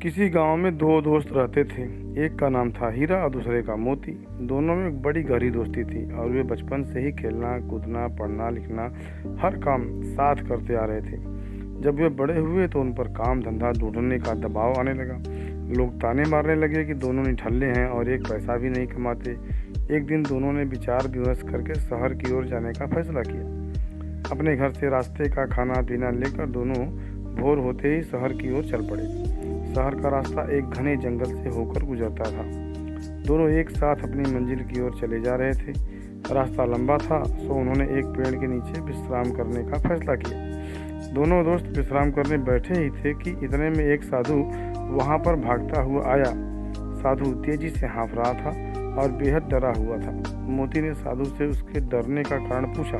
किसी गांव में दो दोस्त रहते थे। एक का नाम था हीरा और दूसरे का मोती। दोनों में एक बड़ी गहरी दोस्ती थी और वे बचपन से ही खेलना कूदना पढ़ना लिखना हर काम साथ करते आ रहे थे। जब वे बड़े हुए तो उन पर काम धंधा ढूंढने का दबाव आने लगा। लोग ताने मारने लगे कि दोनों निठल्ले हैं और एक पैसा भी नहीं कमाते। एक दिन दोनों ने विचार विमर्श करके शहर की ओर जाने का फैसला किया। अपने घर से रास्ते का खाना पीना लेकर दोनों भोर होते ही शहर की ओर चल पड़े। शहर का रास्ता एक घने जंगल से होकर गुजरता था। दोनों एक साथ अपनी मंजिल की ओर चले जा रहे थे। रास्ता लंबा था, सो उन्होंने एक पेड़ के नीचे विश्राम करने का फैसला किया। दोनों दोस्त विश्राम करने बैठे ही थे कि इतने में एक साधु वहां पर भागता हुआ आया। साधु तेजी से हाँफ रहा था और बेहद डरा हुआ था। मोती ने साधु से उसके डरने का कारण पूछा।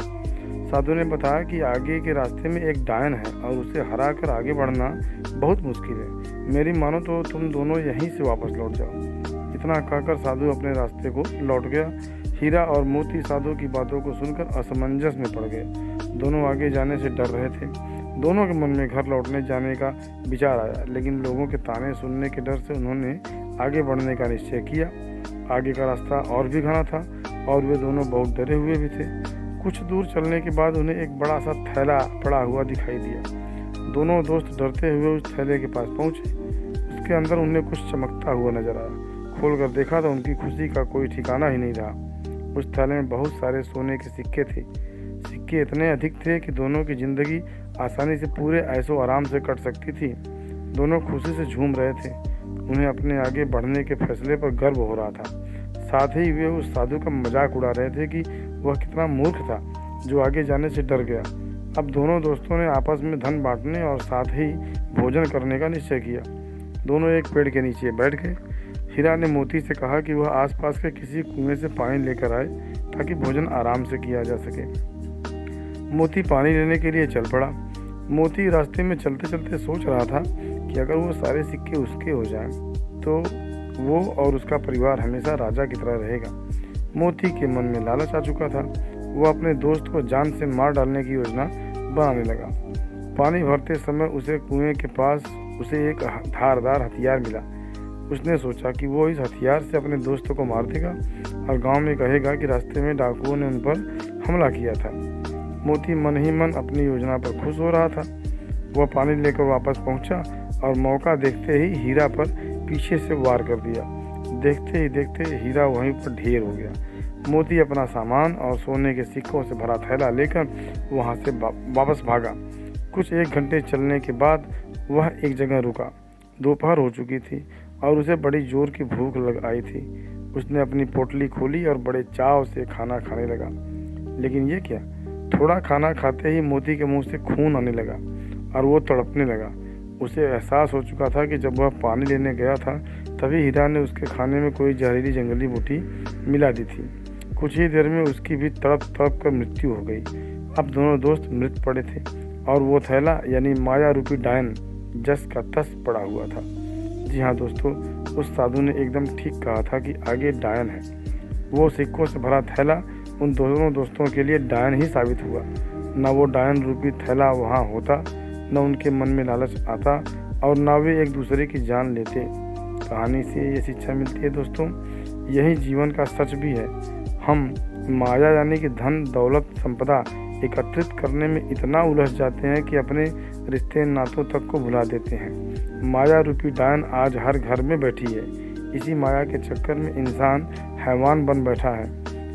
साधु ने बताया कि आगे के रास्ते में एक डायन है और उसे हरा कर आगे बढ़ना बहुत मुश्किल है। मेरी मानो तो तुम दोनों यहीं से वापस लौट जाओ। इतना कहकर साधु अपने रास्ते को लौट गया। हीरा और मोती साधु की बातों को सुनकर असमंजस में पड़ गए। दोनों आगे जाने से डर रहे थे। दोनों के मन में घर लौटने जाने का विचार आया, लेकिन लोगों के ताने सुनने के डर से उन्होंने आगे बढ़ने का निश्चय किया। आगे का रास्ता और भी घना था और वे दोनों बहुत डरे हुए भी थे। कुछ दूर चलने के बाद उन्हें एक बड़ा सा थैला पड़ा हुआ दिखाई दिया। दोनों दोस्त डरते हुए उस थैले के पास पहुंचे। उसके अंदर उन्हें कुछ चमकता हुआ नजर आया। खोलकर देखा तो उनकी खुशी का कोई ठिकाना ही नहीं रहा। उस थैले में बहुत सारे सोने के सिक्के थे। सिक्के इतने अधिक थे कि दोनों की जिंदगी आसानी से पूरे ऐशो आराम से कट सकती थी। दोनों खुशी से झूम रहे थे। उन्हें अपने आगे बढ़ने के फैसले पर गर्व हो रहा था। साथ ही वे उस साधु का मजाक उड़ा रहे थे कि वह कितना मूर्ख था जो आगे जाने से डर गया। अब दोनों दोस्तों ने आपस में धन बांटने और साथ ही भोजन करने का निश्चय किया। दोनों एक पेड़ के नीचे बैठ गए। हीरा ने मोती से कहा कि वह आसपास के किसी कुएं से पानी लेकर आए ताकि भोजन आराम से किया जा सके। मोती पानी लेने के लिए चल पड़ा। मोती रास्ते में चलते चलते सोच रहा था कि अगर वो सारे सिक्के उसके हो जाएं तो वो और उसका परिवार हमेशा राजा की तरह रहेगा। मोती के मन में लालच आ चुका था। वो अपने दोस्त को जान से मार डालने की योजना बनाने लगा। पानी भरते समय उसे कुएं के पास उसे एक धारदार हथियार मिला। उसने सोचा कि वो इस हथियार से अपने दोस्त को मार देगा और गांव में कहेगा कि रास्ते में डाकुओं ने उन पर हमला किया था। मोती मन ही मन अपनी योजना पर खुश हो रहा था। वह पानी लेकर वापस पहुंचा और मौका देखते ही हीरा पर पीछे से वार कर दिया। देखते ही देखते हीरा वहीं पर ढेर हो गया। मोती अपना सामान और सोने के सिक्कों से भरा थैला लेकर वहां से वापस भागा। कुछ 1 घंटे चलने के बाद वह एक जगह रुका। दोपहर हो चुकी थी और उसे बड़ी जोर की भूख लग आई थी। उसने अपनी पोटली खोली और बड़े चाव से खाना खाने लगा। लेकिन ये क्या, थोड़ा खाना खाते ही मोती के मुंह से खून आने लगा और वो तड़पने लगा। उसे एहसास हो चुका था कि जब वह पानी लेने गया था तभी हीरा ने उसके खाने में कोई जहरीली जंगली बूटी मिला दी थी। कुछ ही देर में उसकी भी तड़प तड़प कर मृत्यु हो गई। अब दोनों दोस्त मृत पड़े थे और वो थैला यानी माया रूपी डायन जस का तस पड़ा हुआ था। जी हाँ दोस्तों, उस साधु ने एकदम ठीक कहा था कि आगे डायन है। वो सिक्कों से भरा थैला उन दोनों दोस्तों के लिए डायन ही साबित हुआ। न वो डायन रूपी थैला वहाँ होता, न उनके मन में लालच आता और न वे एक दूसरे की जान लेते। कहानी से ये शिक्षा मिलती है दोस्तों, यही जीवन का सच भी है। हम माया यानी कि धन दौलत संपदा एकत्रित करने में इतना उलझ जाते हैं कि अपने रिश्ते नातों तक को भुला देते हैं। माया रूपी डायन आज हर घर में बैठी है। इसी माया के चक्कर में इंसान हैवान बन बैठा है।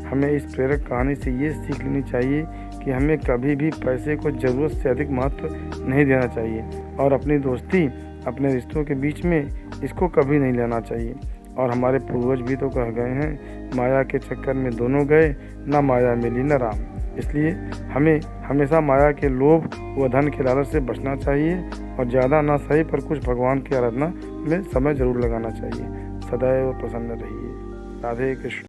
हमें इस प्रेरक कहानी से ये सीख लेनी चाहिए कि हमें कभी भी पैसे को ज़रूरत से अधिक महत्व नहीं देना चाहिए और अपनी दोस्ती अपने रिश्तों के बीच में इसको कभी नहीं लेना चाहिए। और हमारे पूर्वज भी तो कह गए हैं, माया के चक्कर में दोनों गए, ना माया मिली न राम। इसलिए हमें हमेशा माया के लोभ व धन के लालच से बचना चाहिए और ज़्यादा ना सही पर कुछ भगवान की आराधना में समय जरूर लगाना चाहिए। सदैव प्रसन्न रहिए। राधे कृष्ण।